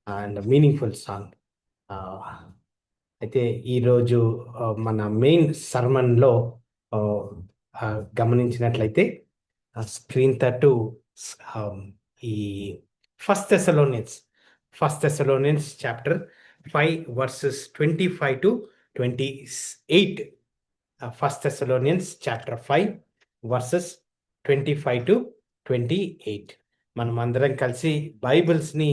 And meaningful song. అయితే ఈరోజు మన మెయిన్ సర్మన్లో గమనించినట్లయితే స్క్రీన్ తట్టు ఈ first Thessalonians chapter 5 verses 25 to 28. First Thessalonians chapter 5 verses 25 to 28. మనం అందరం కలిసి బైబిల్స్ని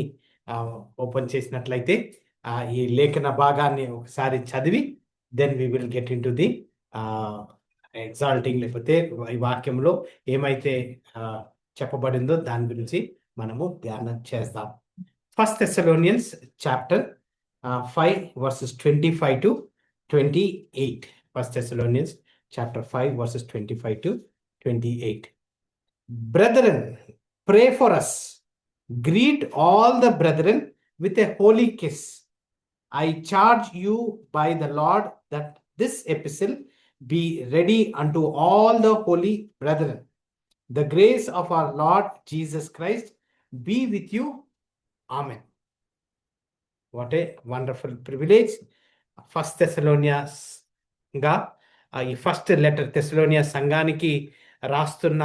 ఓపెన్ చేసినట్లయితే ఈ లేఖన భాగాన్ని ఒకసారి చదివి then we will get into the exalting, లేకపోతే ఈ వాక్యంలో ఏమైతే చెప్పబడిందో దాని గురించి మనము ధ్యానం చేస్తాం. First Thessalonians chapter 5 verses 25 to 28. First Thessalonians chapter 5 verses 25 to 28. Brethren, pray for us. Greet all the brethren with a holy kiss. I charge you by the Lord that this epistle be ready unto all the holy brethren. The grace of our Lord Jesus Christ be with you. Amen. What a wonderful privilege. First థెసలోనియాగా ఈ first letter థెసలోనియా సంఘానికి రాస్తున్న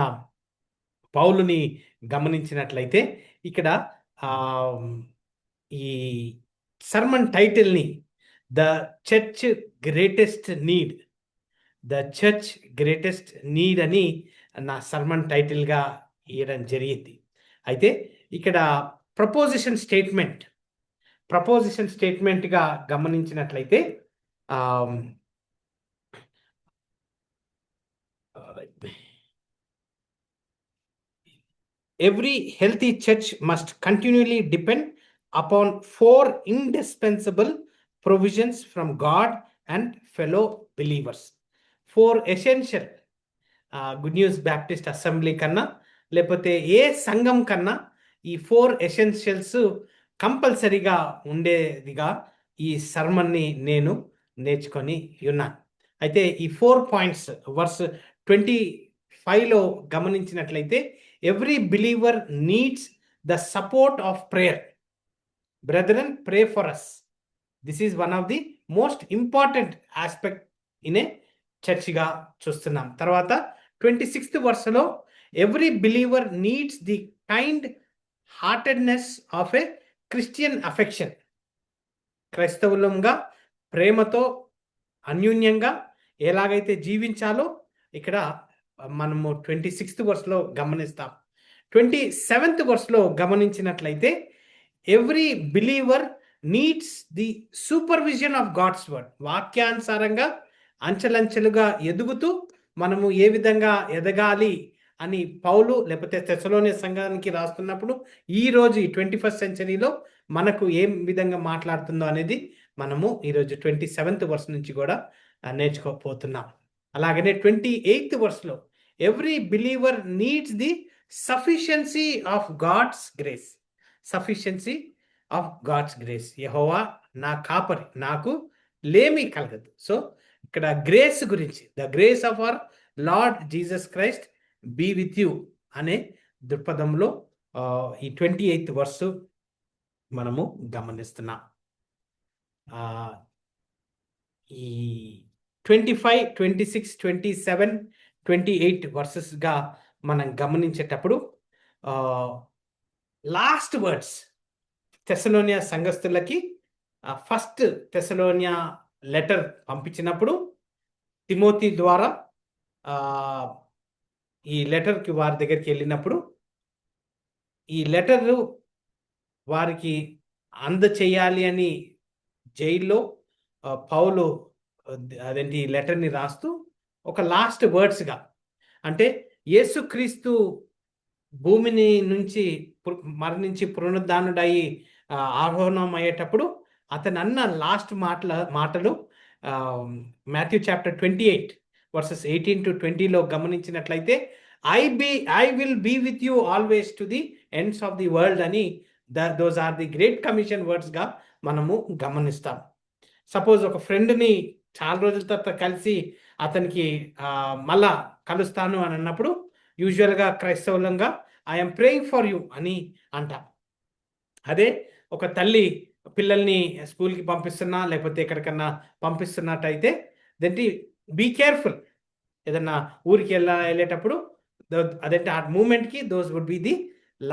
పౌలుని గమనించినట్లయితే ఇక్కడ ఈ sermon టైటిల్ని the church greatest need అని నా సర్మన్ టైటిల్గా ఇవ్వడం జరిగింది. అయితే ఇక్కడ ప్రపోజిషన్ స్టేట్మెంట్గా గమనించినట్లయితే every healthy church must continually depend upon 4 indispensable provisions from God and fellow believers. 4 essential good news Baptist assembly కన్నా లేకపోతే ఏ సంఘం కన్నా ఈ 4 ఎసెన్షియల్స్ కంపల్సరీగా ఉండేదిగా ఈ సర్మన్ని నేను నేర్చుకొని ఉన్నాను. అయితే ఈ 4 పాయింట్స్ వర్స్ 25లో గమనించినట్లయితే every believer needs the support of prayer. Brethren, pray for us. This is one of the most important aspect in a church గా చూస్తున్నాం. తర్వాత 26th verseలో every believer needs the kind heartedness of a Christian affection. క్రైస్తవులంగా ప్రేమతో అన్యోన్యంగా ఎలాగైతే జీవించాలో ఇక్కడ మనము 26th verseలో గమనిస్తాం. 27th verseలో గమనించినట్లయితే every believer needs the supervision of God's word. వాక్యానుసారంగా అంచెలంచెలుగా ఎదుగుతూ మనము ఏ విధంగా ఎదగాలి అని పౌలు లేకపోతే థెసలోనియ సంఘానికి రాస్తున్నప్పుడు ఈరోజు ఈ 21st centuryలో మనకు ఏ విధంగా మాట్లాడుతుందో అనేది మనము ఈరోజు 27th verse నుంచి కూడా నేర్చుకోపోతున్నాం. అలాగనే 28th verseలో every believer needs the sufficiency of God's grace. యెహోవా నా కాపరి, నాకు లేమి కలగదు. సో ఇక్కడ గ్రేస్ గురించి, the grace of our Lord Jesus Christ be with you అనే దృక్పథంలో ఈ 28th verse మనము గమనిస్తున్నాం. ఈ 25, 26, 27, 28 వర్సెస్గా మనం గమనించేటప్పుడు లాస్ట్ వర్డ్స్ థెసలోనియా సంఘస్థులకి ఫస్ట్ థెసలోనియా లెటర్ పంపించినప్పుడు తిమోతి ద్వారా ఈ లెటర్కి వారి దగ్గరికి వెళ్ళినప్పుడు ఈ లెటర్ వారికి అందచేయాలి అని జైల్లో పౌలు అదేంటి లెటర్ని రాస్తూ ఒక లాస్ట్ వర్డ్స్గా, అంటే యేసుక్రీస్తు భూమిని నుంచి మరణించి పునరుద్ధానుడయి ఆరోహణం అయ్యేటప్పుడు అతను అన్న లాస్ట్ మాటలు మాథ్యూ చాప్టర్ 28 verses 18 to 20లో గమనించినట్లయితే I will be with you always to the ends of the world అని those are the great commission వర్డ్స్గా మనము గమనిస్తాం. సపోజ్ ఒక ఫ్రెండ్ని చాలా రోజుల తర్వాత కలిసి అతనికి మళ్ళా కలుస్తాను అని అన్నప్పుడు యూజువల్గా క్రైస్తవులంగా ఐఎమ్ ప్రేయింగ్ ఫర్ యూ అని అంటాం. అదే ఒక తల్లి పిల్లల్ని స్కూల్కి పంపిస్తున్నా లేకపోతే ఎక్కడికన్నా పంపిస్తున్నట్టయితే దెన్ బీ కేర్ఫుల్. ఏదన్నా ఊరికి వెళ్ళేటప్పుడు అదంటే ఆ మూమెంట్కి those would be the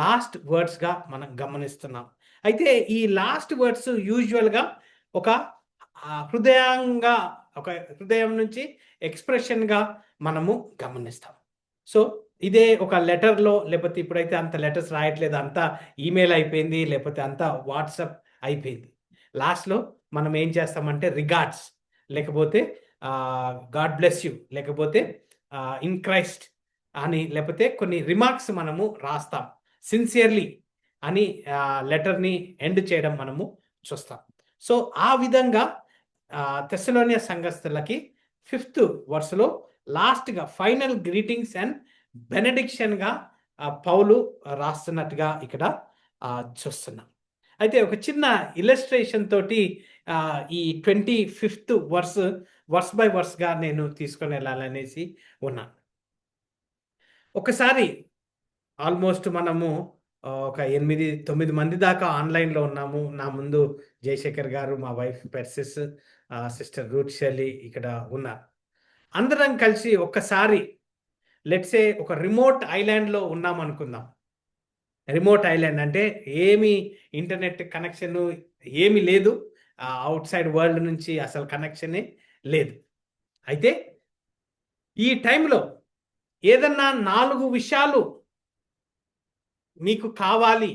last వర్డ్స్గా మనం గమనిస్తున్నాం. అయితే ఈ లాస్ట్ వర్డ్స్ యూజువల్గా ఒక హృదయంగా, ఒక హృదయం నుంచి ఎక్స్ప్రెషన్గా మనము గమనిస్తాం. సో ఇదే ఒక లెటర్లో, లేకపోతే ఇప్పుడైతే అంత లెటర్స్ రాయట్లేదు, అంతా ఈమెయిల్ అయిపోయింది, లేకపోతే అంతా వాట్సాప్ అయిపోయింది. లాస్ట్లో మనం ఏం చేస్తామంటే రిగార్డ్స్, లేకపోతే గాడ్ బ్లెస్ యూ, లేకపోతే ఇన్ క్రైస్ట్ అని, లేకపోతే కొన్ని రిమార్క్స్ మనము రాస్తాం సిన్సియర్లీ అని లెటర్ని ఎండ్ చేయడం మనము చూస్తాం. సో ఆ విధంగా తెస్సలోనియ సంఘస్థులకి 5th వర్స్లో లాస్ట్గా ఫైనల్ గ్రీటింగ్స్ అండ్ బెనడిక్షన్గా పౌలు రాస్తున్నట్టుగా ఇక్కడ చూస్తున్నాం. అయితే ఒక చిన్న ఇలస్ట్రేషన్ తోటి ఈ 25th వర్స్ బై వర్స్గా నేను తీసుకొని వెళ్ళాలనేసి ఉన్నాను. ఒకసారి ఆల్మోస్ట్ మనము ఒక 8-9 మంది దాకా ఆన్లైన్లో ఉన్నాము. నా ముందు జయశేఖర్ గారు, మా wife Persis, sister Ruth Shelly ఇక్కడ ఉన్నారు. అందరం కలిసి ఒక్కసారి లెట్సే ఒక రిమోట్ ఐలాండ్లో ఉన్నాం అనుకుందాం. రిమోట్ ఐలాండ్ అంటే ఏమి ఇంటర్నెట్ కనెక్షన్ ఏమి లేదు, అవుట్ సైడ్ వరల్డ్ నుంచి అసలు కనెక్షనే లేదు. అయితే ఈ టైంలో ఏదన్నా 4 విషయాలు మీకు కావాలి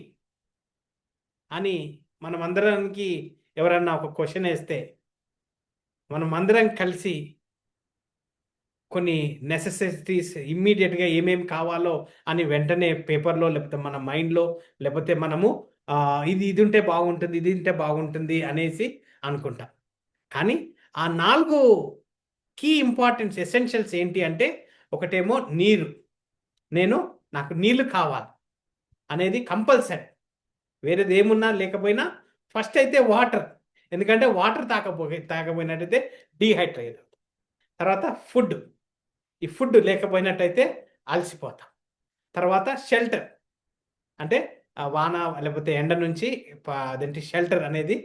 అని మనం అందరానికి ఎవరన్నా ఒక క్వశ్చన్ వేస్తే మనం అందరం కలిసి కొన్ని నెసెసిటీస్ ఇమ్మీడియట్గా ఏమేమి కావాలో అని వెంటనే పేపర్లో, లేకపోతే మన మైండ్లో, లేకపోతే మనము ఇది ఉంటే బాగుంటుంది, ఇది ఉంటే బాగుంటుంది అనేసి అనుకుంటాం. కానీ ఆ 4 కీ ఇంపార్టెన్స్ ఎసెన్షియల్స్ ఏంటి అంటే, ఒకటేమో నీరు. నాకు నీళ్లు కావాలి అనేది కంపల్సరీ. వేరేది ఏమున్నా లేకపోయినా ఫస్ట్ అయితే వాటర్, ఎందుకంటే వాటర్ తాగపోయినట్టయితే డీహైడ్రేట్ అవుతాం. తర్వాత ఫుడ్, ఈ ఫుడ్ లేకపోయినట్టయితే అలసిపోతాం. తర్వాత షెల్టర్, అంటే వాన లేకపోతే ఎండ నుంచి అదేంటి షెల్టర్ అనేది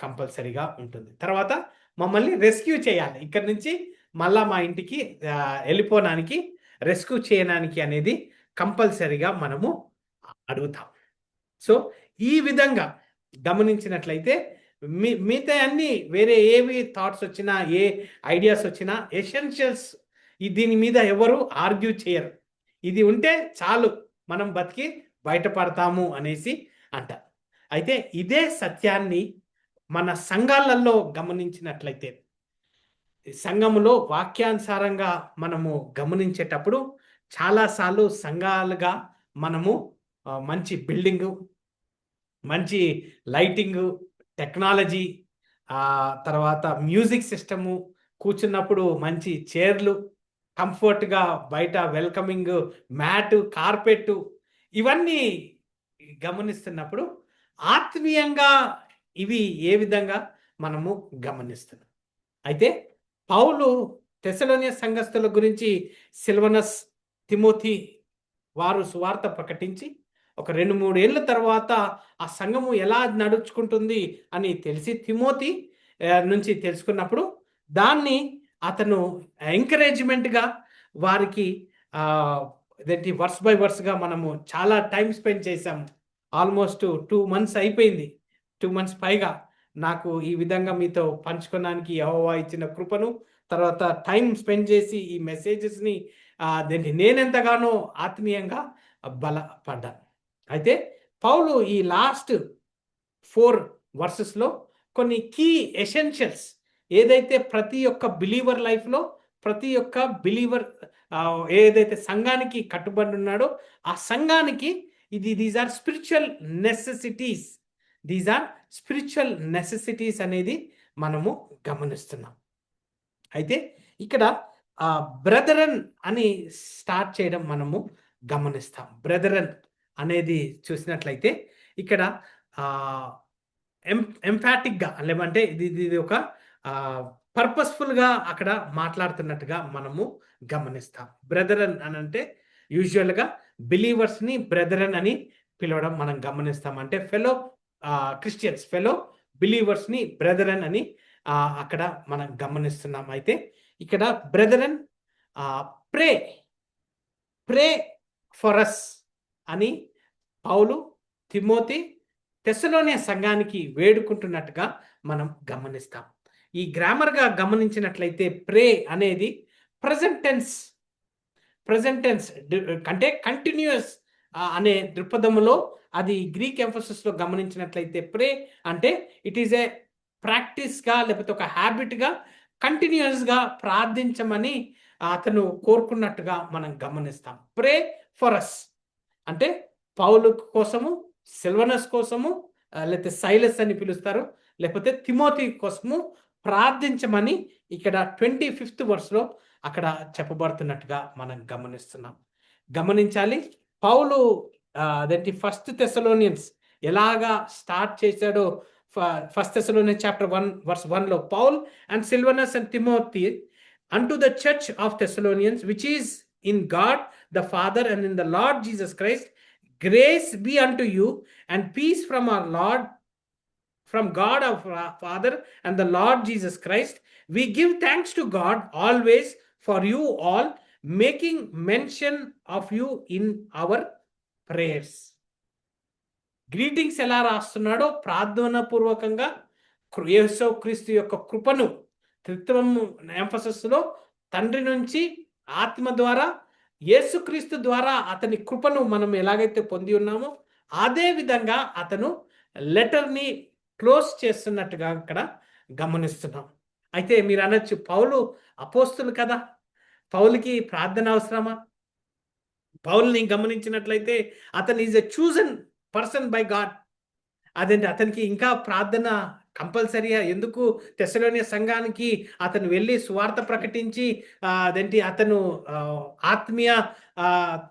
కంపల్సరీగా ఉంటుంది. తర్వాత మమ్మల్ని రెస్క్యూ చేయాలి, ఇక్కడి నుంచి మళ్ళా మా ఇంటికి వెళ్ళిపోవడానికి, రెస్క్యూ చేయడానికి అనేది కంపల్సరీగా మనము అడుగుతాం. సో ఈ విధంగా గమనించినట్లయితే మిగతా అన్ని వేరే ఏవి థాట్స్ వచ్చినా, ఏ ఐడియాస్ వచ్చినా, ఎసెన్షియల్స్ దీని మీద ఎవరు ఆర్గ్యూ చేయరు. ఇది ఉంటే చాలు మనం బతికి బయటపడతాము అనేసి అంటారు. అయితే ఇదే సత్యాన్ని మన సంఘాలలో గమనించినట్లయితే, సంఘములో వాక్యానుసారంగా మనము గమనించేటప్పుడు చాలాసార్లు సంఘాలుగా మనము మంచి బిల్డింగు, మంచి లైటింగు, టెక్నాలజీ, తర్వాత మ్యూజిక్ సిస్టము, కూర్చున్నప్పుడు మంచి చైర్లు, కంఫర్ట్గా బయట వెల్కమింగ్ మ్యాటు, కార్పెట్టు, ఇవన్నీ గమనిస్తున్నప్పుడు ఆత్మీయంగా ఇవి ఏ విధంగా మనము గమనిస్తున్నాం. అయితే పౌలు తెస్సలోనియ సంఘస్థుల గురించి సిల్వనస్, తిమోతి వారు సువార్త ప్రకటించి ఒక 2-3 ఏళ్ళ తర్వాత ఆ సంఘము ఎలా నడుచుకుంటుంది అని తెలిసి తిమోతి నుంచి తెలుసుకున్నప్పుడు దాన్ని అతను ఎంకరేజ్మెంట్గా వారికి అదేంటి వర్స్ బై వర్స్గా మనము చాలా టైం స్పెండ్ చేశాము. ఆల్మోస్ట్ 2 మంత్స్ అయిపోయింది, 2 మంత్స్ పైగా నాకు ఈ విధంగా మీతో పంచుకోవడానికి యెహోవా ఇచ్చిన కృపను, తర్వాత టైం స్పెండ్ చేసి ఈ మెసేజెస్ని నేనెంతగానో ఆత్మీయంగా బలపడ్డాను. అయితే పౌలు ఈ లాస్ట్ 4 వర్సెస్లో కొన్ని కీ ఎసెన్షియల్స్ ఏదైతే ప్రతి ఒక్క బిలీవర్ లైఫ్లో, ప్రతి ఒక్క బిలీవర్ ఏదైతే సంఘానికి కట్టుబడి ఉన్నాడో ఆ సంఘానికి దీస్ ఆర్ స్పిరిచువల్ నెసెసిటీస్ అనేది మనము గమనిస్తున్నాం. అయితే ఇక్కడ బ్రదరన్ అని స్టార్ట్ చేయడం మనము గమనిస్తాం. బ్రదరన్ అనేది చూసినట్లయితే ఇక్కడ ఎంఫాటిక్గా, లేదంటే ఇది ఒక పర్పస్ఫుల్గా అక్కడ మాట్లాడుతున్నట్టుగా మనము గమనిస్తాం. బ్రదరన్ అని అంటే యూజువల్గా బిలీవర్స్ని బ్రదరన్ అని పిలవడం మనం గమనిస్తాం. అంటే ఫెలో క్రిస్టియన్స్, ఫెలో బిలీవర్స్ని బ్రెదరన్ అని అక్కడ మనం గమనిస్తున్నాం. అయితే ఇక్కడ బ్రెదరన్ ప్రే ప్రే ఫర్ అస్ అని పౌలు తిమోతి తెస్సలోనియ సంఘానికి వేడుకుంటున్నట్టుగా మనం గమనిస్తాం. ఈ గ్రామర్గా గమనించినట్లయితే ప్రే అనేది ప్రజెంట్ టెన్స్ అంటే కంటిన్యూస్ అనే దృక్పథములో అది గ్రీక్ ఎంఫసిస్లో గమనించినట్లయితే ప్రే అంటే ఇట్ ఈస్ ఏ ప్రాక్టీస్గా లేకపోతే ఒక హ్యాబిట్గా కంటిన్యూస్గా ప్రార్థించమని అతను కోరుకున్నట్టుగా మనం గమనిస్తాం. ప్రే ఫర్ అస్ అంటే పౌలు కోసము, సిల్వనస్ కోసము, లేకపోతే సైలస్ అని పిలుస్తారు, లేకపోతే తిమోతి కోసము ప్రార్థించమని ఇక్కడ 25th వర్స్లో అక్కడ చెప్పబడుతున్నట్టుగా మనం గమనిస్తున్నాం. గమనించాలి, పౌలు అదేంటి ఫస్ట్ థెస్సలోనియన్స్ ఎలాగా స్టార్ట్ చేశాడో, ఫస్ట్ థెస్సలోనియన్స్ చాప్టర్ 1 verse 1లో Paul and Silvanus and Timothy unto the church of Thessalonians, which is in God the Father and in the Lord Jesus Christ, grace be unto you and peace from our Lord, from God our Father and the Lord Jesus Christ. We give thanks to God always for you all, making mention of you in our prayers. Greetings ఎలా రాస్తున్నాడో ప్రార్థన పూర్వకంగా యేసుక్రీస్తు యొక్క కృపను, త్రిత్వం ఎంఫసిస్లో తండ్రి నుంచి ఆత్మ ద్వారా యేసుక్రీస్తు ద్వారా అతని కృపను మనం ఎలాగైతే పొంది ఉన్నామో అదే విధంగా అతను లెటర్ని క్లోజ్ చేస్తున్నట్టుగా అక్కడ గమనిస్తున్నాం. అయితే మీరు అనొచ్చు, పౌలు అపోస్తులు కదా, పౌలుకి ప్రార్థన అవసరమా? పౌల్ని గమనించినట్లయితే అతను is a chosen person by God. అదేంటి, అతనికి ఇంకా ప్రార్థన కంపల్సరీగా ఎందుకు? తెస్సలోనియ సంఘానికి అతను వెళ్ళి సువార్త ప్రకటించి అదేంటి అతను ఆత్మీయ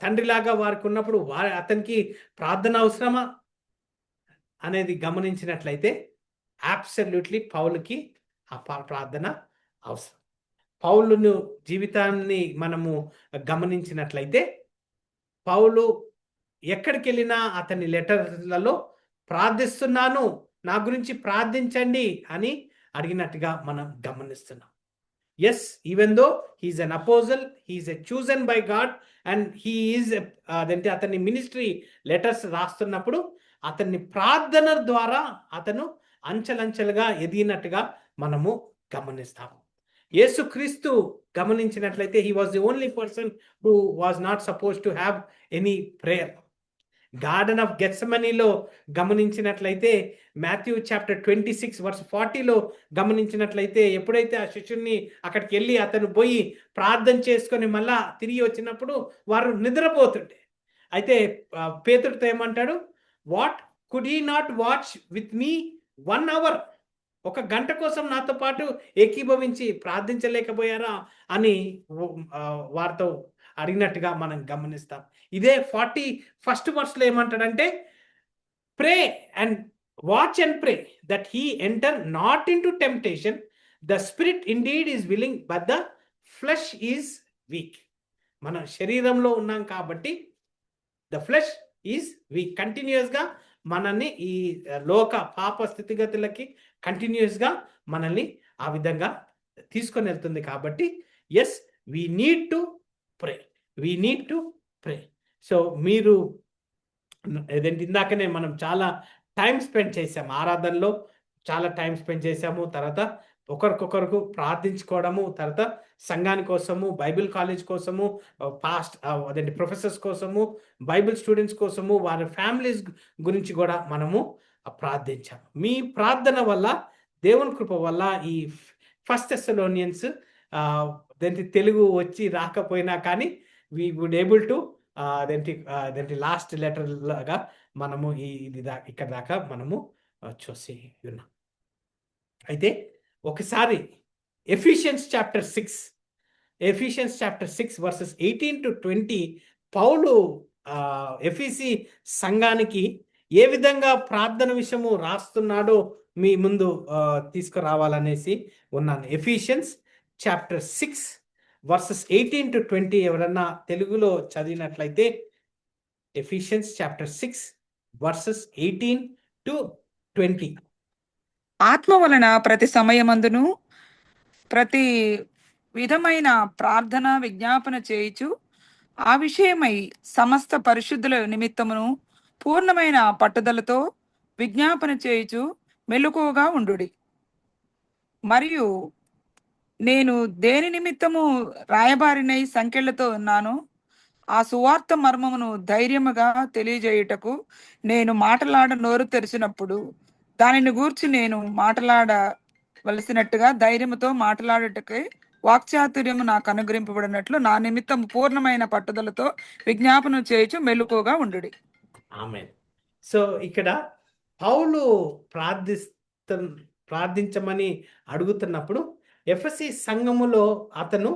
తండ్రిలాగా వారికి ఉన్నప్పుడు అతనికి ప్రార్థన అవసరమా అనేది గమనించినట్లయితే అబ్సల్యూట్లీ పౌలుకి ఆ ప్రార్థన అవసరం. పౌలును జీవితాన్ని మనము గమనించినట్లయితే పౌలు ఎక్కడికి వెళ్ళినా అతని లెటర్లలో ప్రార్థిస్తున్నాను, నా గురించి ప్రార్థించండి అని అడిగినట్టుగా మనం గమనిస్తున్నాం. Yes, even though he's an apostle, he's a chosen by God and he's అదంటే అతని మినిస్ట్రీ లెటర్స్ రాస్తున్నప్పుడు అతన్ని ప్రార్థన ద్వారా అతను అంచెలంచెలుగా ఎదిగినట్టుగా మనము గమనిస్తాము. యేసుక్రీస్తు గమనించినట్లయితే he was the only person who was not suppose to have any prayer. Garden of గెత్సెమనీలో గమనించినట్లయితే మాథ్యూ చాప్టర్ 26 verse 40లో గమనించినట్లయితే ఎప్పుడైతే ఆ శిష్యుని అక్కడికి వెళ్ళి అతను పోయి ప్రార్థన చేసుకొని మళ్ళా తిరిగి వచ్చినప్పుడు వారు నిద్రపోతుంటే, అయితే పేతురుతో ఏమంటాడు, what could he not watch with me 1 hour? 1 గంట కోసం నాతో పాటు ఏకీభవించి ప్రార్థించలేకపోయారా అని వారితో అడిగినట్టుగా మనం గమనిస్తాం. ఇదే 41st verse ఏమంటాడంటే, pray and watch and pray that he enter not in to temptation, the spirit indeed is willing but the flesh is week. మనం శరీరంలో ఉన్నాం కాబట్టి ద ఫ్లెష్ ఈజ్ వీక్. కంటిన్యూస్గా మనల్ని ఈ లోక పాప స్థితిగతులకి కంటిన్యూస్గా మనల్ని ఆ విధంగా తీసుకొని వెళ్తుంది. కాబట్టి yes, we need to pray. So మీరు ఏదంటే ఇందాకనే మనం చాలా టైం స్పెండ్ చేసాము, ఆరాధనలో చాలా టైం స్పెండ్ చేసాము, తర్వాత ఒకరికొకరికి ప్రార్థించుకోవడము, తర్వాత సంఘాని కోసము, బైబిల్ కాలేజ్ కోసము, అదేంటి ప్రొఫెసర్స్ కోసము, బైబిల్ స్టూడెంట్స్ కోసము, వారి ఫ్యామిలీస్ గురించి కూడా మనము ప్రార్థించాము. మీ ప్రార్థన వల్ల, దేవుని కృప వల్ల ఈ ఫస్ట్ థెస్సలోనియన్స్ తెలుగు వచ్చి రాకపోయినా కానీ వీ వుడ్ ఏబుల్ టు అదేంటి లాస్ట్ లెటర్ లాగా మనము ఇక్కడ దాకా మనము చూసి ఉన్నాం. అయితే ఒకసారి ఎఫిషియన్స్ చాప్టర్ 6 verses 18 to 20 పౌలు ఎఫీసీ సంఘానికి ఏ విధంగా ప్రార్థన విషయము రాస్తున్నాడో మీ ముందు తీసుకురావాలనేసి ఉన్నాను. ఎఫిషియన్స్ చాప్టర్ 6 verses 18 to 20 ఎవరన్నా తెలుగులో చదివినట్లయితే, ఎఫిషియన్స్ చాప్టర్ 6 verses 18 to 20. ఆత్మ వలన ప్రతి సమయమందును ప్రతి విధమైన ప్రార్థన విజ్ఞాపన చేయుచు ఆ విషయమై సమస్త పరిశుద్ధుల నిమిత్తమును పూర్ణమైన పట్టుదలతో విజ్ఞాపన చేయుచు మెలకువగా ఉండుడి. మరియు నేను దేని నిమిత్తము రాయబారినై సంకెళ్లతో ఉన్నాను, ఆ సువార్త మర్మమును ధైర్యముగా తెలియజేయుటకు నేను మాటలాడ నోరు తెరిచినప్పుడు దానిని గూర్చి నేను మాటలాడవలసినట్టుగా ధైర్యముతో మాట్లాడుటకై వాక్చాతుర్యము నాకు అనుగ్రహింపబడినట్లు నా నిమిత్తం పూర్ణమైన పట్టుదలతో విజ్ఞాపనం చేయుచు మెలకువగా ఉండుడి. ఆమేన్. సో ఇక్కడ పౌలు ప్రార్థించమని అడుగుతున్నప్పుడు ఎఫెసీ సంఘములో అతను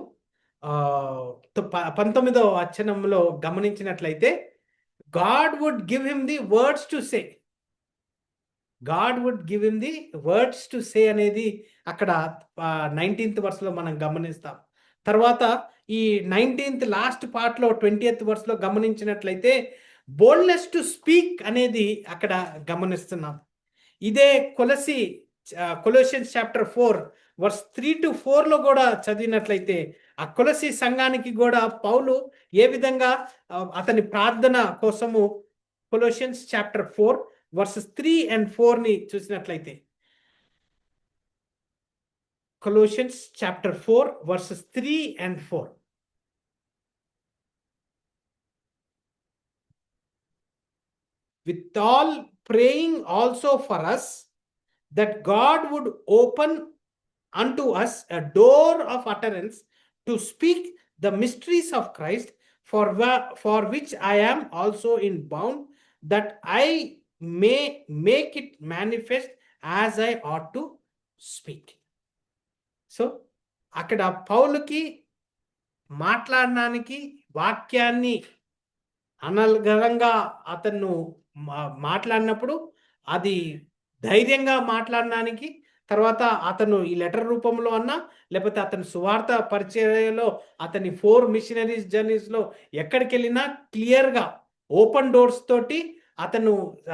19వ వచనంలో గమనించినట్లయితే God would give him the words to say. God would give him the words to say అనేది అక్కడ 19th వర్స్లో మనం గమనిస్తాం. తర్వాత ఈ 19th లాస్ట్ పార్ట్లో 20th వర్స్లో గమనించినట్లయితే బోల్డ్నెస్ టు స్పీక్ అనేది అక్కడ గమనిస్తున్నాం. ఇదే కొలోసియన్స్ చాప్టర్ 4 వర్స్ 3 to 4లో కూడా చదివినట్లయితే ఆ కొలసి సంఘానికి కూడా పౌలు ఏ విధంగా అతని ప్రార్థన కోసము కొలోసియన్స్ చాప్టర్ 4 వర్సెస్ 3 and 4ని చూసినట్లయితే కొలోసియన్స్ chapter 4 versus 3 and 4. With all praying also for us, that God would open unto us a door of utterance to speak the mysteries of Christ, for which I am also in bound, that I may make it manifest as I ought to speak. So అక్కడ పౌలుకి మాట్లాడడానికి వాక్యాన్ని అనర్గళంగా అతను మాట్లాడినప్పుడు అది ధైర్యంగా మాట్లాడడానికి, తర్వాత అతను ఈ లెటర్ రూపంలో అన్నా లేకపోతే అతని సువార్త పరిచర్యలో అతని 4 మిషనరీస్ జర్నీస్లో ఎక్కడికి వెళ్ళినా క్లియర్గా ఓపెన్ డోర్స్ తోటి అతను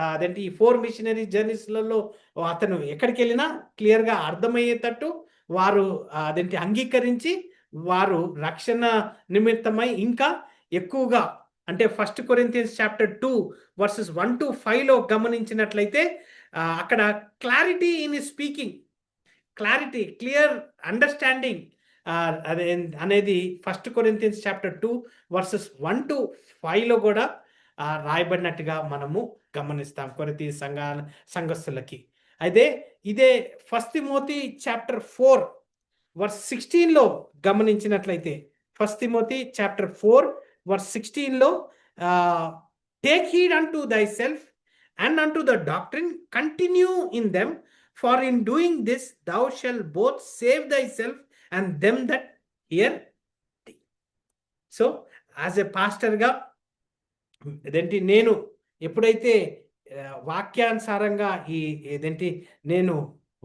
అదేంటి ఈ 4 మిషనరీ జర్నీస్లలో అతను ఎక్కడికి వెళ్ళినా క్లియర్గా అర్థమయ్యేటట్టు వారు అదేంటి అంగీకరించి వారు రక్షణ నిమిత్తమై ఇంకా ఎక్కువగా అంటే 1 కొరింథియన్స్ చాప్టర్ 2 వర్సెస్ 1 to 5లో గమనించినట్లయితే అక్కడ clarity in speaking, clarity clear understanding అనేది 1 కొరింథియన్స్ చాప్టర్ 2 వర్సెస్ 1 to 5లో కూడా రాయబడినట్టుగా మనము గమనిస్తాం కొరింథీ సంఘస్థులకి. అయితే ఇదే 1 తిమోతి చాప్టర్ 4 వర్స్ 16లో గమనించినట్లయితే 1 తిమోతి చాప్టర్ 4 వర్స్ 16లో take heed unto thyself and unto the doctrine, continue in them, for in doing this thou shalt both save thyself and them that hear thee. So as a పాస్టర్గా ఇదేంటి నేను ఎప్పుడైతే వాక్యానుసారంగా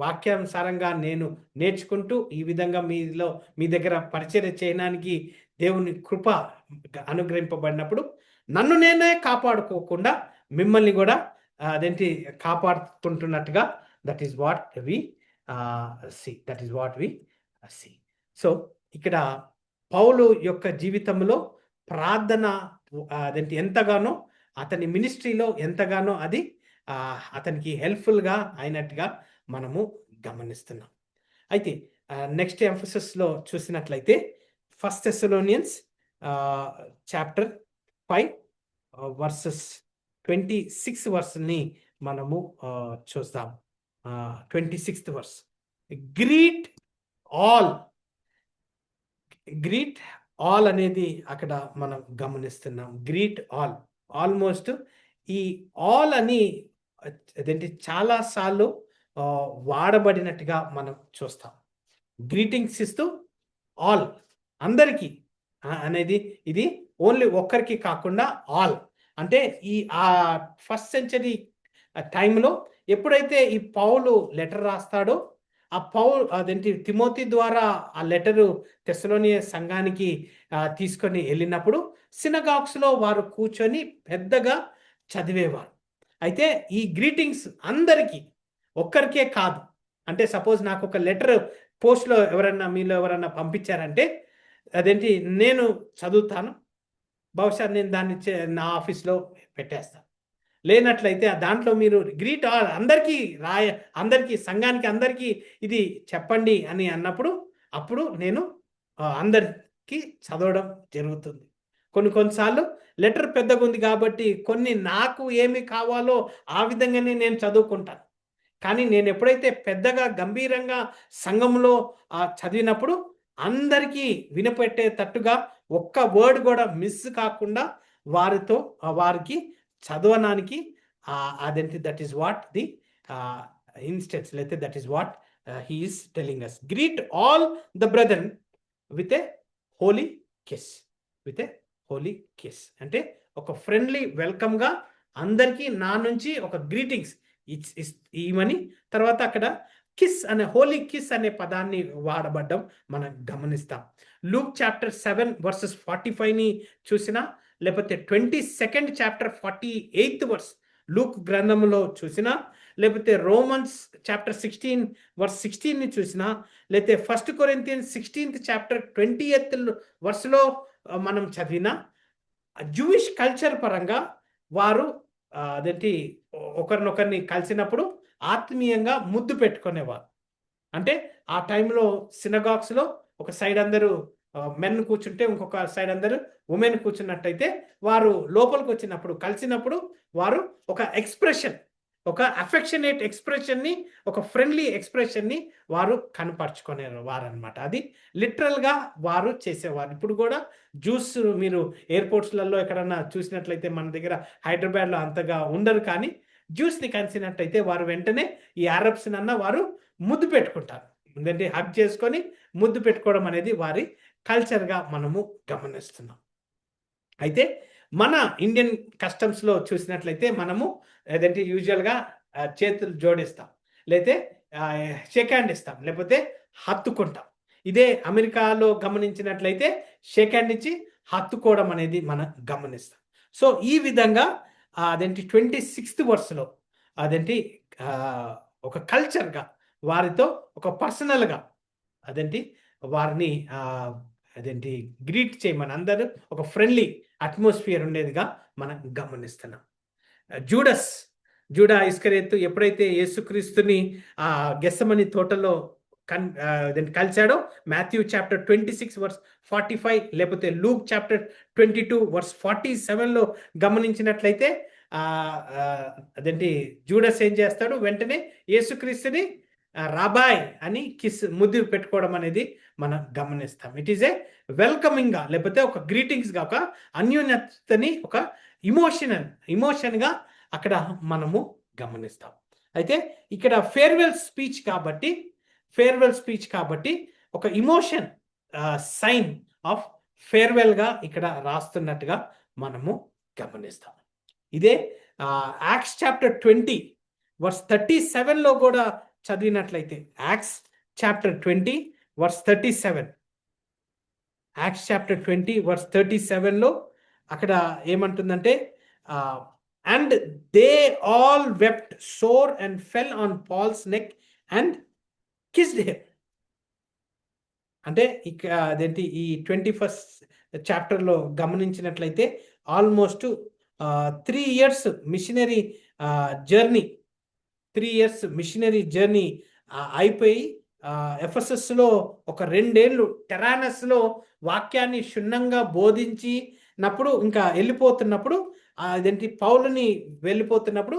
వాక్యానుసారంగా నేను నేర్చుకుంటూ ఈ విధంగా మీ దగ్గర పరిచర్య చేయడానికి దేవుని కృప అనుగ్రహింపబడినప్పుడు నన్ను నేనే కాపాడుకోకుండా మిమ్మల్ని కూడా కాపాడుతుంటున్నట్టుగా that is what we see. So ఇక్కడ పౌలు యొక్క జీవితంలో ప్రార్థన ఎంతగానో అతని మినిస్ట్రీలో ఎంతగానో అది అతనికి హెల్ప్ఫుల్గా అయినట్టుగా మనము గమనిస్తున్నాం. అయితే నెక్స్ట్ ఎంఫసిస్లో చూసినట్లయితే 1 Thessalonians చాప్టర్ 5 వర్సెస్ 26 వర్స్ని మనము చూస్తాం. 26th వర్స్, గ్రీట్ ఆల్ అనేది అక్కడ మనం గమనిస్తున్నాం. గ్రీట్ ఆల్, ఆల్మోస్ట్ ఈ ఆల్ అని చాలా సార్లు వాడబడినట్టుగా మనం చూస్తాం. గ్రీటింగ్స్ ఇస్తూ ఆల్, అందరికీ అనేది ఇది ఓన్లీ ఒక్కరికి కాకుండా ఆల్ అంటే ఈ 1st century టైంలో ఎప్పుడైతే ఈ పౌలు లెటర్ రాస్తాడో ఆ తిమోతి ద్వారా ఆ లెటరు తెస్సలోనియ సంఘానికి తీసుకొని వెళ్ళినప్పుడు సినగాగ్స్లో వారు కూర్చొని పెద్దగా చదివేవారు. అయితే ఈ గ్రీటింగ్స్ అందరికీ ఒక్కరికే కాదు. అంటే సపోజ్ నాకు ఒక లెటర్ పోస్ట్లో మీలో ఎవరన్నా పంపించారంటే అదేంటి నేను చదువుతాను, బహుశా నేను దాన్ని నా ఆఫీస్లో పెట్టేస్తాను. లేనట్లయితే దాంట్లో మీరు గ్రీట్ ఆల్ అందరికీ సంఘానికి అందరికీ ఇది చెప్పండి అని అన్నప్పుడు అప్పుడు నేను అందరికీ చదవడం జరుగుతుంది. కొన్నిసార్లు లెటర్ పెద్దగా ఉంది కాబట్టి కొన్ని నాకు ఏమి కావాలో ఆ విధంగానే నేను చదువుకుంటాను. కానీ నేను ఎప్పుడైతే పెద్దగా గంభీరంగా సంఘంలో చదివినప్పుడు అందరికీ వినపెట్టేటట్టుగా ఒక్క వర్డ్ కూడా మిస్ కాకుండా వారికి చదవడానికి అదేంటి that is what the instance లేతే that is what he is telling us. Greet all the brother with a holy kiss. With a holy kiss అంటే ఒక ఫ్రెండ్లీ వెల్కమ్గా అందరికీ నా నుంచి ఒక గ్రీటింగ్స్ ఇవ్వమని, తర్వాత అక్కడ కిస్ అనే హోలీ కిస్ అనే పదాన్ని వాడబడ్డం మనం గమనిస్తాం. లూక్ చాప్టర్ 7 వర్సెస్ 45ని చూసినా, లేకపోతే 22nd chapter 48th verse Luke గ్రంథంలో చూసినా, లేకపోతే రోమన్స్ చాప్టర్ 16 వర్స్ 16ని చూసినా, లేకపోతే 1 Corinthians 16th చాప్టర్ 20th వర్స్లో మనం చదివినా, జూయిష్ కల్చర్ పరంగా వారు అదేంటి ఒకరినొకరిని కలిసినప్పుడు ఆత్మీయంగా ముద్దు పెట్టుకునేవారు. అంటే ఆ టైంలో సినగాగ్స్లో ఒక సైడ్ అందరూ మెన్ కూర్చుంటే ఇంకొక సైడ్ అందరూ ఉమెన్ కూర్చున్నట్టయితే వారు లోపలికి వచ్చినప్పుడు కలిసినప్పుడు వారు ఒక ఎక్స్ప్రెషన్, ఒక అఫెక్షనేట్ ఎక్స్ప్రెషన్ని, ఒక ఫ్రెండ్లీ ఎక్స్ప్రెషన్ని వారు కనపరుచుకునేవారు అనమాట. అది లిటరల్గా వారు చేసేవారు. ఇప్పుడు కూడా జ్యూస్ మీరు ఎయిర్పోర్ట్స్లలో ఎక్కడన్నా చూసినట్లయితే, మన దగ్గర హైదరాబాద్లో అంతగా ఉండరు, కానీ జ్యూస్ని కలిసినట్టయితే వారు వెంటనే ఈ అరబ్స్నన్నా వారు ముద్దు పెట్టుకుంటారు. ఎందుకంటే హగ్ చేసుకొని ముద్దు పెట్టుకోవడం అనేది వారి కల్చర్గా మనము గమనిస్తున్నాం. అయితే మన ఇండియన్ కస్టమ్స్లో చూసినట్లయితే మనము ఏదంటే యూజువల్గా చేతులు జోడిస్తాం, లేకపోతే షేక్ హ్యాండ్ ఇస్తాం, లేకపోతే హత్తుకుంటాం. ఇదే అమెరికాలో గమనించినట్లయితే షేక్ హ్యాండ్ ఇచ్చి హత్తుకోవడం అనేది మనం గమనిస్తాం. సో ఈ విధంగా అదేంటి 26th వర్స్లో అదేంటి ఒక కల్చర్గా వారితో ఒక పర్సనల్గా అదేంటి వారిని అదేంటి గ్రీట్ చేయమని అందరూ ఒక ఫ్రెండ్లీ అట్మాస్ఫియర్ ఉండేదిగా మనం గమనిస్తున్నాం. జూడా ఇస్కరియోతు ఎప్పుడైతే యేసుక్రీస్తుని గెత్సెమనీ తోటలో కలిశాడో, మాథ్యూ చాప్టర్ 26 వర్స్ 45 లేకపోతే లూక్ చాప్టర్ 22 వర్స్ 47లో గమనించినట్లయితే అదేంటి జూడస్ ఏం చేస్తాడు, వెంటనే యేసుక్రీస్తుని రాబాయ్ అని ముద్దు పెట్టుకోవడం అనేది మనం గమనిస్తాం. ఇట్ ఈస్ ఏ వెల్కమింగ్గా, లేకపోతే ఒక గ్రీటింగ్స్గా, ఒక అన్యోన్యతని ఒక ఇమోషన్గా అక్కడ మనము గమనిస్తాం. అయితే ఇక్కడ ఫేర్వెల్ స్పీచ్ కాబట్టి ఒక ఇమోషన్ సైన్ ఆఫ్ ఫేర్వెల్గా ఇక్కడ రాస్తున్నట్టుగా మనము గమనిస్తాం. ఇదే యాక్ట్స్ చాప్టర్ 20 వర్స్ 37లో కూడా చదివినట్లయితే, Acts chapter 20 verse 37, Acts chapter 20 verse 37లో అక్కడ ఏమంటుందంటే, and they all wept sore and fell on Paul's neck and kissed him. అంటే ఇక అదేంటి ఈ 21st చాప్టర్లో గమనించినట్లయితే ఆల్మోస్ట్ 3 years మిషనరీ జర్నీ అయిపోయి ఎఫెసస్లో ఒక 2 ఏళ్ళు టెరానస్లో వాక్యాన్ని క్షుణ్ణంగా బోధించినప్పుడు, ఇంకా వెళ్ళిపోతున్నప్పుడు అదేంటి పౌలుని వెళ్ళిపోతున్నప్పుడు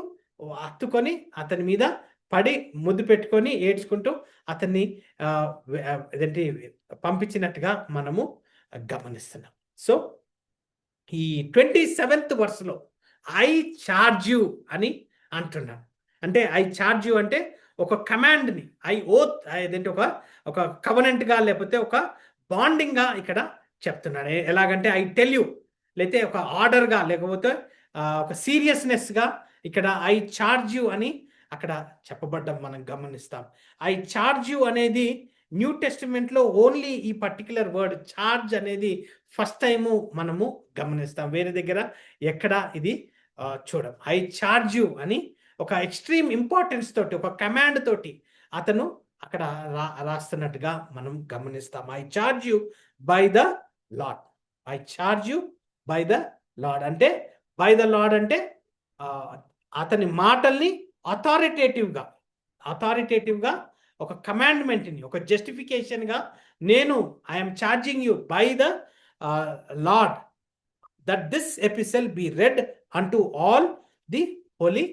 హత్తుకొని అతని మీద పడి ముద్దు పెట్టుకొని ఏడ్చుకుంటూ అతన్ని అదేంటి పంపించినట్టుగా మనము గమనిస్తున్నాం. సో ఈ 27th వర్స్లో ఐ చార్జ్ యూ అని అంటున్నాం. అంటే ఐ చార్జ్ యూ అంటే ఒక కమాండ్ని, అదేంటి ఒక కవనెంట్గా, లేకపోతే ఒక బాండింగ్గా ఇక్కడ చెప్తున్నాడు. ఎలాగంటే ఐ టెల్ యూ, లేకపోతే ఒక ఆర్డర్గా, లేకపోతే ఒక సీరియస్నెస్గా ఇక్కడ ఐ చార్జ్ యూ అని అక్కడ చెప్పబడ్డం మనం గమనిస్తాం. ఐ చార్జ్ యూ అనేది న్యూ టెస్టిమెంట్లో ఓన్లీ ఈ పర్టికులర్ వర్డ్ చార్జ్ అనేది ఫస్ట్ టైము మనము గమనిస్తాం. వేరే దగ్గర ఎక్కడ ఇది చూడం. ఐ చార్జ్ యూ అని ఒక ఎక్స్ట్రీమ్ ఇంపార్టెన్స్ తోటి, ఒక కమాండ్ తోటి అతను అక్కడ రాస్తున్నట్టుగా మనం గమనిస్తాం. I charge you by the Lord. I charge you by the Lord అంటే, బై ద లార్డ్ అంటే అతని మాటల్ని అథారిటేటివ్గా ఒక కమాండ్మెంట్ని, ఒక జస్టిఫికేషన్గా, నేను I'm charging you by the Lord that this epistle be read అంటూ ఆల్ ది హోలీ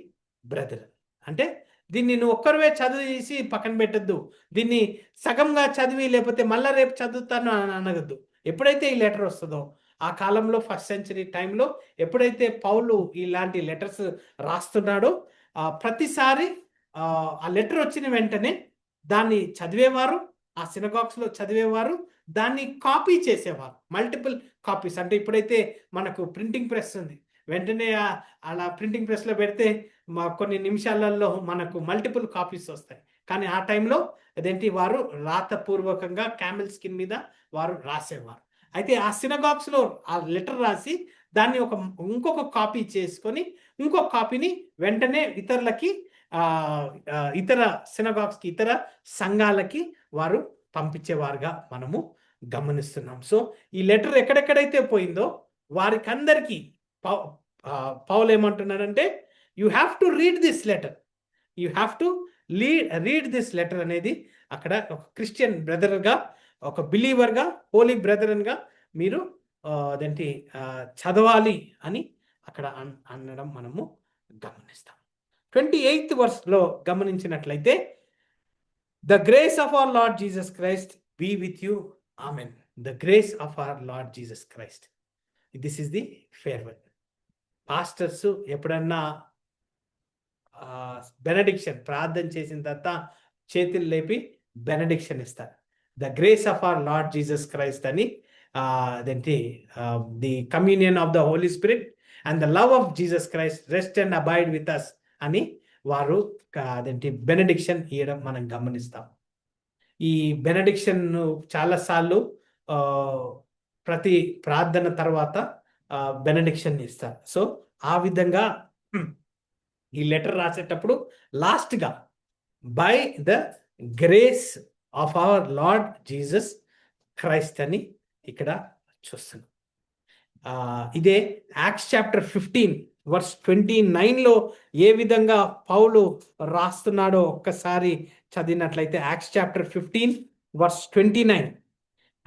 బ్రదర్. అంటే దీన్ని నువ్వు ఒక్కరివే చదివేసి పక్కన పెట్టద్దు, దీన్ని సగంగా చదివి లేకపోతే మళ్ళా రేపు చదువుతాను అని అనగద్దు. ఎప్పుడైతే ఈ లెటర్ వస్తుందో ఆ కాలంలో, ఫస్ట్ సెంచరీ టైంలో ఎప్పుడైతే పౌలు ఇలాంటి లెటర్స్ రాస్తున్నాడో ప్రతిసారి ఆ లెటర్ వచ్చిన వెంటనే దాన్ని చదివేవారు, ఆ సినగాగ్స్లో చదివేవారు, దాన్ని కాపీ చేసేవారు, మల్టిపుల్ కాపీస్. అంటే ఇప్పుడైతే మనకు ప్రింటింగ్ ప్రెస్ ఉంది, వెంటనే అలా ప్రింటింగ్ ప్రెస్లో పెడితే కొన్ని నిమిషాలలో మనకు మల్టిపుల్ కాపీస్ వస్తాయి. కానీ ఆ టైంలో అదేంటి, వారు రాతపూర్వకంగా క్యామెల్ స్కిన్ మీద వారు రాసేవారు. అయితే ఆ సినగాగ్స్లో ఆ లెటర్ రాసి దాన్ని ఇంకొక కాపీ చేసుకొని ఇంకొక కాపీని వెంటనే ఇతరులకి, ఇతర సినగాగ్స్కి, ఇతర సంఘాలకి వారు పంపించేవారుగా మనము గమనిస్తున్నాం. సో ఈ లెటర్ ఎక్కడెక్కడైతే పోయిందో వారికి అందరికీ పౌలు ఏమంటున్నాడంటే, you have to read this letter, you have to read this letter అనేది అక్కడ ఒక క్రిస్టియన్ బ్రదర్గా, ఒక బిలీవర్గా, హోలీ బ్రదర్గా మీరు అదేంటి చదవాలి అని అక్కడ అనడం మనము గమనిస్తాం. 28th వర్స్లో గమనించినట్లయితే, the grace of our Lord Jesus Christ be with you, amen. The grace of our Lord Jesus Christ. This is the farewell. Pastors ఎప్పుడన్నా బెనడిక్షన్ ప్రార్థన చేసిన తర్వాత చేతులు లేపి బెనడిక్షన్ ఇస్తారు. The grace of our Lord Jesus Christ అని, అదేంటి the communion of the Holy Spirit and the love of Jesus Christ rest and abide with us అని వారు అదేంటి బెనడిక్షన్ ఇవ్వడం మనం గమనిస్తాం. ఈ బెనడిక్షన్ చాలాసార్లు ప్రతి ప్రార్థన తర్వాత బెనడిక్షన్ ఇస్తారు. సో ఆ విధంగా ఈ లెటర్ రాసేటప్పుడు లాస్ట్గా by the grace of our Lord Jesus Christ అని ఇక్కడ చూస్తున్నాం. ఇదే యాక్ట్స్ చాప్టర్ 15 వర్స్ 29లో ఏ విధంగా పౌలు రాస్తున్నాడో ఒక్కసారి చదివినట్లయితే, Acts chapter 15 verse 29,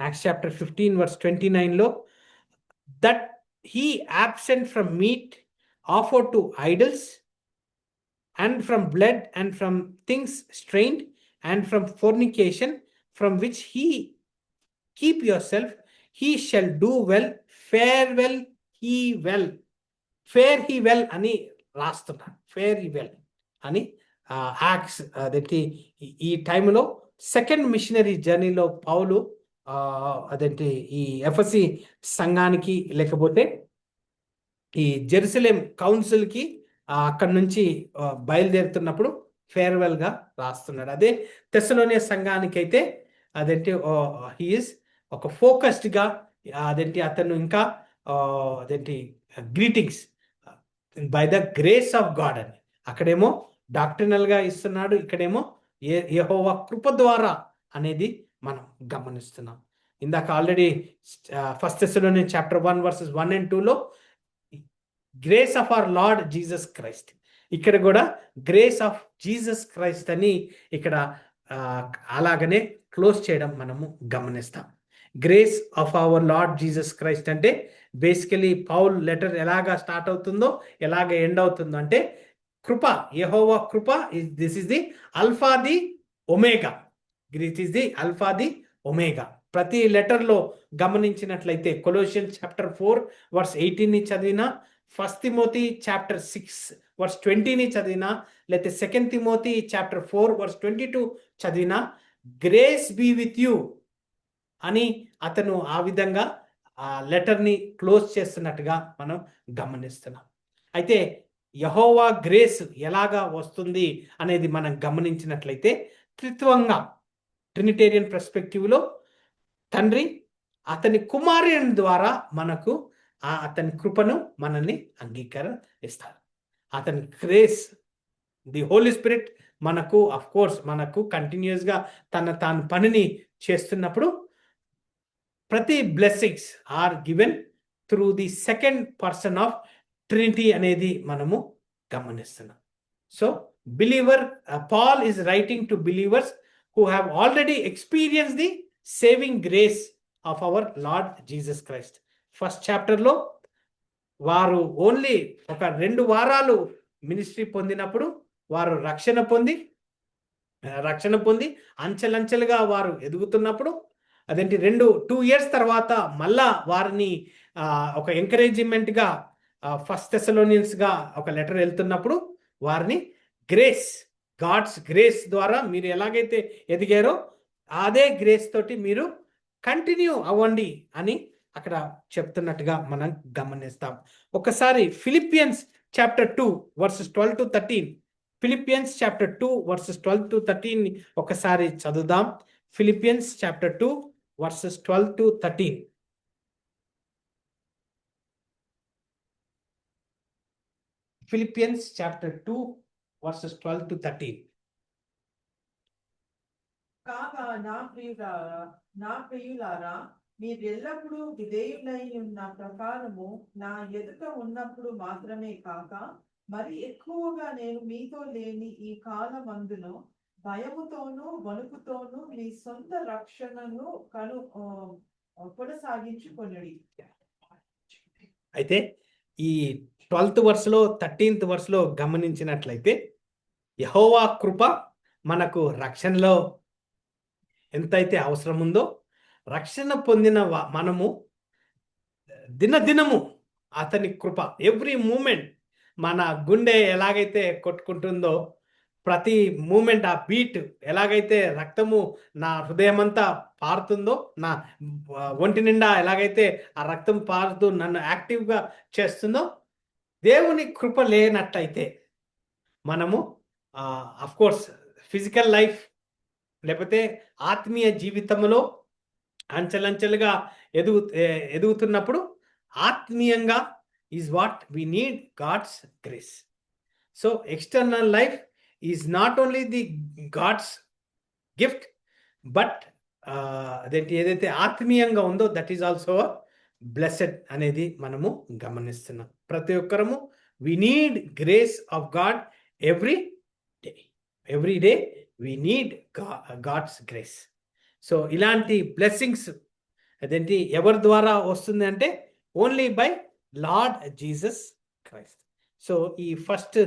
Acts chapter 15 verse 29లో, that he absent from meat offered to idols and from blood and from things strained and from fornication, from which he keep yourself, he shall do well, fare he well అని రాస్తున్నాడు. Fair he well అని acts అదేంటి ఈ టైంలో second machinery జర్నీలో పౌలు అదేంటి ఈ ఎఫెసీ సంఘానికి లేకపోతే ఈ జెరూసలేం కౌన్సిల్కి అక్కడి నుంచి బయలుదేరుతున్నప్పుడు ఫేర్వెల్గా రాస్తున్నాడు. అదే తెస్సలోనియ సంఘానికి అయితే అదేంటి హీఈస్ ఒక ఫోకస్డ్గా అదేంటి అతను ఇంకా అదేంటి greetings by the grace of God అని, అక్కడేమో డాక్ట్రినల్గా ఇస్తున్నాడు, ఇక్కడేమో యెహోవా కృప ద్వారా అనేది మనం గమనిస్తున్నాం. ఇందాక already first Thessalonians chapter 1 verses 1 and 2లో grace of our Lord Jesus Christ, ఇక్కడ కూడా గ్రేస్ ఆఫ్ జీసస్ క్రైస్ట్ అని ఇక్కడ అలాగనే క్లోజ్ చేయడం మనము గమనిస్తాం. Grace of our Lord Jesus Christ అంటే బేసికలీ పౌల్ లెటర్ ఎలాగా స్టార్ట్ అవుతుందో ఎలాగ ఎండ్ అవుతుందో అంటే, కృప, యెహోవా కృప, this is the Alpha the Omega, this is the Alpha the Omega. ప్రతి లెటర్లో గమనించినట్లయితే కొలోషియన్స్ చాప్టర్ 4 వర్స్ 18ని చదివినా, ఫస్ట్ తిమోతి చాప్టర్ 6 వర్స్ 20ని చదివినా, లేకపోతే సెకండ్ తిమోతి చాప్టర్ 4 వర్స్ 22 చదివినా, గ్రేస్ బీ విత్ యూ అని అతను ఆ విధంగా ఆ లెటర్ని క్లోజ్ చేస్తున్నట్టుగా మనం గమనిస్తున్నాం. అయితే యెహోవా గ్రేస్ ఎలాగా వస్తుంది అనేది మనం గమనించినట్లయితే, త్రిత్వంగా ట్రినిటేరియన్ పర్స్పెక్టివ్లో తండ్రి అతని కుమారుని ద్వారా మనకు అతని కృపను మనల్ని అంగీకరిస్తారు. అతని గ్రేస్ ది హోలీ స్పిరిట్ మనకు అఫ్ కోర్స్ మనకు కంటిన్యూస్గా తాను పనిని చేస్తున్నప్పుడు ప్రతి blessings are given through the second person of Trinity అనేది మనము గమనిస్తున్నాం. So believer Paul is writing to believers who have already experience the saving grace of our Lord Jesus Christ. First చాప్టర్లో వారు ఓన్లీ ఒక 2 వారాలు మినిస్ట్రీ పొందినప్పుడు వారు రక్షణ పొంది అంచెలంచెలుగా వారు ఎదుగుతున్నప్పుడు అదేంటి 2 years తర్వాత మళ్ళా వారిని ఒక ఎంకరేజ్మెంట్గా ఫస్ట్ థెస్సలోనియన్స్గా ఒక లెటర్ వెళ్తున్నప్పుడు వారిని గాడ్స్ గ్రేస్ ద్వారా మీరు ఎలాగైతే ఎదిగారో అదే గ్రేస్ తోటి మీరు కంటిన్యూ అవ్వండి అని అక్కడ చెప్తున్నట్టుగా మనం గమనిస్తాం. ఒకసారి Philippians chapter 2 verses 12 to 13, Philippians chapter 2 verses 12 to 13 ఒకసారి చదువుదాం. Philippians chapter 2 verses 12 to 13. Philippians chapter 2 verses 12 to 13. కాగా నా ప్రియులారా మీరెల్లప్పుడూ విధేయులై ఉన్న ప్రకారము నా ఎదుట ఉన్నప్పుడు మాత్రమే కాక మరి ఎక్కువగా నేను మీతో లేని ఈ కాలమందును భయముతోనూ వణుకుతోనూ మీ సొంత రక్షణను కొనసాగించుకొనుడి. అయితే ఈ 12th verse 13th verse గమనించినట్లయితే యెహోవా కృప మనకు రక్షణలో ఎంతైతే అవసరం ఉందో రక్షణ పొందిన మనము దినదినము అతని కృప ఎవ్రీ మూమెంట్ మన గుండె ఎలాగైతే కొట్టుకుంటుందో ప్రతి మూమెంట్ ఆ బీట్ ఎలాగైతే రక్తము నా హృదయమంతా పారుతుందో నా ఒంటి నిండా ఎలాగైతే ఆ రక్తం పారుతూ నన్ను యాక్టివ్గా చేస్తుందో దేవుని కృప లేనట్టయితే మనము అఫ్ కోర్స్ ఫిజికల్ లైఫ్ లేకపోతే ఆత్మీయ జీవితంలో అంచెలంచెలుగా ఎదుగుతున్నప్పుడు ఆత్మీయంగా is what we need God's grace. So external life is not only the God's gift but అదేంటి ఏదైతే ఆత్మీయంగా ఉందో దట్ ఈజ్ ఆల్సో బ్లెస్సెడ్ అనేది మనము గమనిస్తున్నాం. ప్రతి ఒక్కరము we need grace of God every day we need God's grace. So ఇలాంటి బ్లెస్సింగ్స్ అదేంటి ఎవరి ద్వారా వస్తుంది అంటే only by Lord Jesus Christ. So ఈ ఫస్ట్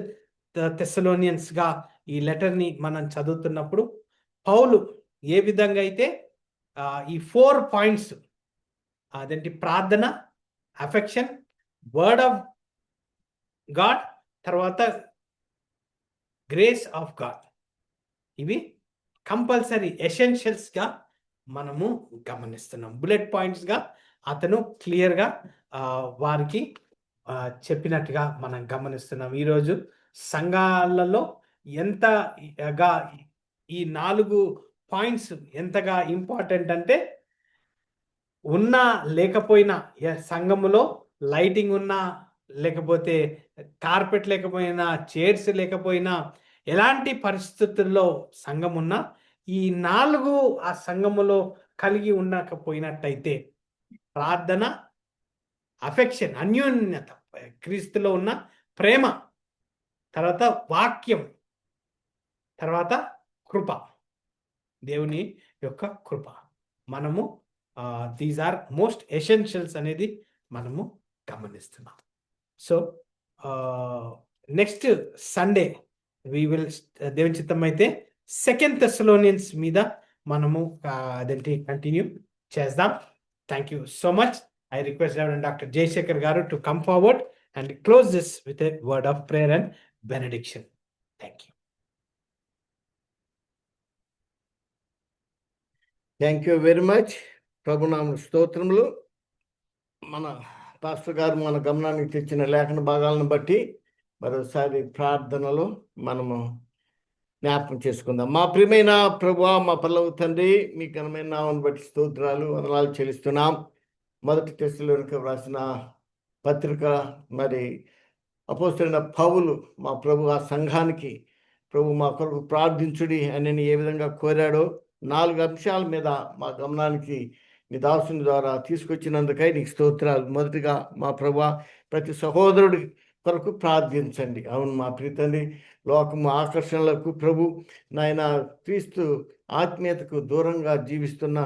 థెస్సలోనియన్స్గా ఈ లెటర్ని మనం చదువుతున్నప్పుడు పౌలు ఏ విధంగా అయితే ఈ 4 points అదేంటి ప్రార్థన, అఫెక్షన్, వర్డ్ ఆఫ్ గాడ్, తర్వాత గ్రేస్ ఆఫ్ గాడ్, ఇవి కంపల్సరీ ఎసెన్షియల్స్గా మనము గమనిస్తున్నాం. బుల్లెట్ పాయింట్స్గా అతను క్లియర్గా వారికి చెప్పినట్టుగా మనం గమనిస్తున్నాం. ఈరోజు సంఘాలలో ఎంతగా ఈ 4 points ఎంతగా ఇంపార్టెంట్ అంటే ఉన్నా లేకపోయినా సంఘములో లైటింగ్ ఉన్నా లేకపోతే కార్పెట్ లేకపోయినా చైర్స్ లేకపోయినా ఎలాంటి పరిస్థితుల్లో సంఘం ఉన్నా ఈ 4 ఆ సంఘములో కలిగి ఉండకపోయినట్టయితే ప్రార్థన, అఫెక్షన్ అన్యోన్యత, క్రీస్తులో ఉన్న ప్రేమ, తర్వాత వాక్యం, తర్వాత కృప, దేవుని యొక్క కృప, మనము దీస్ ఆర్ మోస్ట్ ఎసెన్షియల్స్ అనేది మనము గమనిస్తున్నాం. So next Sunday we will దేవుని చిత్తం అయితే 2nd Thessalonians మీద మనము అదేంటి కంటిన్యూ చేద్దాం. Thank you so much. I request Reverend Dr. Jayshekhar Garu to come forward and close this with a word of prayer and benediction. Thank you. Thank you very much. ప్రభునామ స్తోత్రములు. మన pastor గారు మన గమనానికి తెచ్చిన లేఖన భాగాలను బట్టి మరోసారి ప్రార్థనలో మనము జ్ఞాపకం చేసుకుందాం. మా ప్రియమైన ప్రభువా, మా పల్లవ తండ్రి, మీ ఘనమైన నామమును బట్టి స్తోత్రాలు వందనాలు చెల్లిస్తున్నాం. మొదటి తెస్సలోనికైకి వ్రాసిన పత్రిక మరి అపోస్తలుడైన పౌలు మా ప్రభు ఆ సంఘానికి ప్రభు మా కొరకు ప్రార్థించుడి అని ఏ విధంగా కోరాడో 4 అంశాల మీద మా గమనానికి నీ దాసుని ద్వారా తీసుకొచ్చినందుకై నీకు స్తోత్రాలు. మొదటిగా మా ప్రభు ప్రతి సహోదరుడి కొరకు ప్రార్థించండి. అవును మా ప్రీతండి, లోకము ఆకర్షణలకు ప్రభు నాయన క్రీస్తు ఆత్మీయతకు దూరంగా జీవిస్తున్న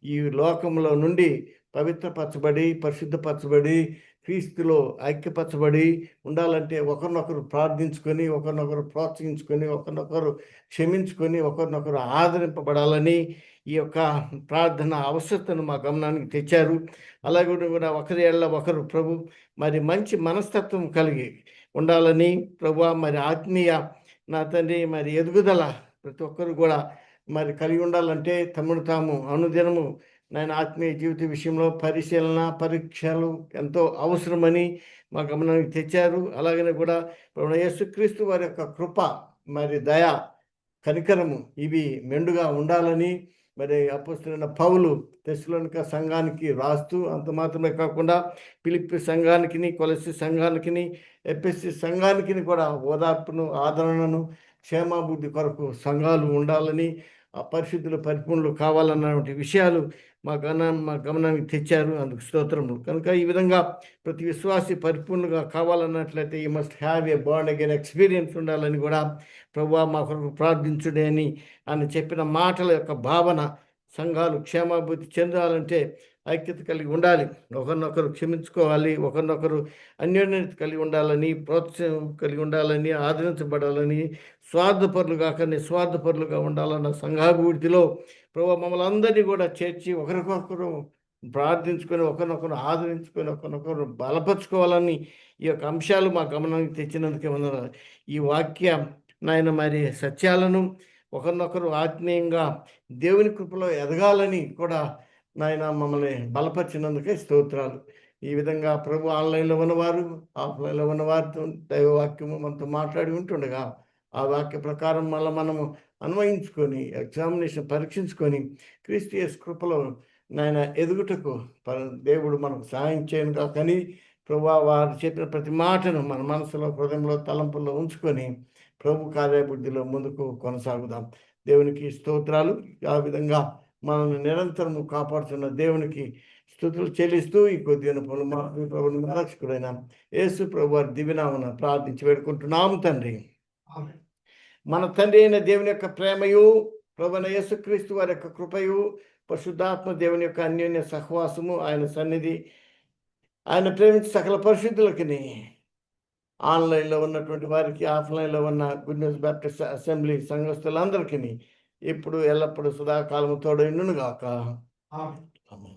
ఈ లోకంలో నుండి పవిత్రపరచబడి పరిశుద్ధపరచబడి క్రీస్తులో ఐక్యపరచబడి ఉండాలంటే ఒకరినొకరు ప్రార్థించుకొని, ఒకరినొకరు ప్రోత్సహించుకొని, ఒకరినొకరు క్షమించుకొని, ఒకరినొకరు ఆదరింపబడాలని ఈ యొక్క ప్రార్థన అవసరతను మా గమనానికి తెచ్చారు. అలాగే కూడా ఒకరి ఏళ్ళ ఒకరు ప్రభు మరి మంచి మనస్తత్వం కలిగి ఉండాలని ప్రభు మరి ఆత్మీయ నా తండ్రి మరి ఎదుగుదల ప్రతి ఒక్కరు కూడా మరి కలిగి ఉండాలంటే తమను తాము అనుదినము నేను ఆత్మీయ జీవిత విషయంలో పరిశీలన పరీక్షలు ఎంతో అవసరమని మా గమనానికి తెచ్చారు. అలాగనే కూడా ప్రభువైన యేసుక్రీస్తు వారి యొక్క కృప మరి దయ కనికరము ఇవి మెండుగా ఉండాలని మరి అపోస్తలుడైన పౌలు తెస్సలోనిక సంఘానికి రాస్తూ అంత మాత్రమే కాకుండా ఫిలిప్పి సంఘానికి, కొలస్సీ సంఘానికి, ఎఫెసీ సంఘానికి కూడా ఓదార్పును ఆదరణను క్షేమాభివృద్ధి కొరకు సంఘాలు ఉండాలని ఆ పరిశుద్ధులు పరిపూర్ణులు కావాలన్నటువంటి విషయాలు మా గమనానికి తెచ్చారు. అందుకు స్తోత్రములు. కనుక ఈ విధంగా ప్రతి విశ్వాసి పరిపూర్ణంగా కావాలన్నట్లయితే ఈ must have a bond again experience ఉండాలని కూడా ప్రభువా మా కొరకు ప్రార్థించుడే అని ఆయన చెప్పిన మాటల యొక్క భావన సంఘాలు క్షేమాభివృద్ధి చెందాలంటే ఐక్యత కలిగి ఉండాలి, ఒకరినొకరు క్షమించుకోవాలి, ఒకరినొకరు అన్యోన్యత కలిగి ఉండాలని, ప్రోత్సాహం కలిగి ఉండాలని, ఆదరించబడాలని, స్వార్థపరులు కాక నిస్వార్థపరులుగా ఉండాలన్న సంఘాభివృద్ధిలో ప్రభు మమ్మల్ని అందరినీ కూడా చేర్చి ఒకరికొకరు ప్రార్థించుకొని, ఒకరినొకరు ఆదరించుకొని, ఒకరినొకరు బలపరుచుకోవాలని ఈ యొక్క అంశాలు మా గమనానికి తెచ్చినందుకే వందనాలు. ఈ వాక్య నాయన మరి సత్యాలను ఒకరినొకరు ఆత్మీయంగా దేవుని కృపలో ఎదగాలని కూడా నాయన మమ్మల్ని బలపరిచినందుకే స్తోత్రాలు. ఈ విధంగా ప్రభు ఆన్లైన్లో ఉన్నవారు, ఆఫ్లైన్లో ఉన్నవారితో దైవవాక్యము మనతో మాట్లాడి ఉంటుండగా ఆ వాక్య ప్రకారం మళ్ళీ మనము అన్వయించుకొని ఎగ్జామినేషన్ పరీక్షించుకొని క్రీస్తు యేసు కృపలో నాయన ఎదుగుటకు దేవుడు మనకు సహాయం చేయను కాకని ప్రభు వారు చెప్పిన ప్రతి మాటను మన మనసులో, హృదయంలో, తలంపుల్లో ఉంచుకొని ప్రభు కార్యబుద్ధిలో ముందుకు కొనసాగుదాం. దేవునికి స్తోత్రాలు. ఆ విధంగా మనల్ని నిరంతరము కాపాడుతున్న దేవునికి స్తుతులు చెల్లిస్తూ ఈ కొద్ది ప్రభుని రక్షకుడైన యేసు ప్రభు వారి దివ్యనామమున ప్రార్థించి వేడుకుంటున్నాము తండ్రి. మన తండ్రి అయిన దేవుని యొక్క ప్రేమయు, ప్రభువైన యేసుక్రీస్తు వారి యొక్క కృపయు, పరిశుద్ధాత్మ దేవుని యొక్క అన్యోన్య సహవాసము, ఆయన సన్నిధి, ఆయన ప్రేమించి సకల పరిశుద్ధులకి ఆన్లైన్లో ఉన్నటువంటి వారికి, ఆఫ్లైన్లో ఉన్న గుడ్ న్యూస్ బాప్టిస్ట్ అసెంబ్లీ సంఘస్థులందరికీ ఇప్పుడు ఎల్లప్పుడూ సదాకాలము తోడైండును గాక. ఆమేన్.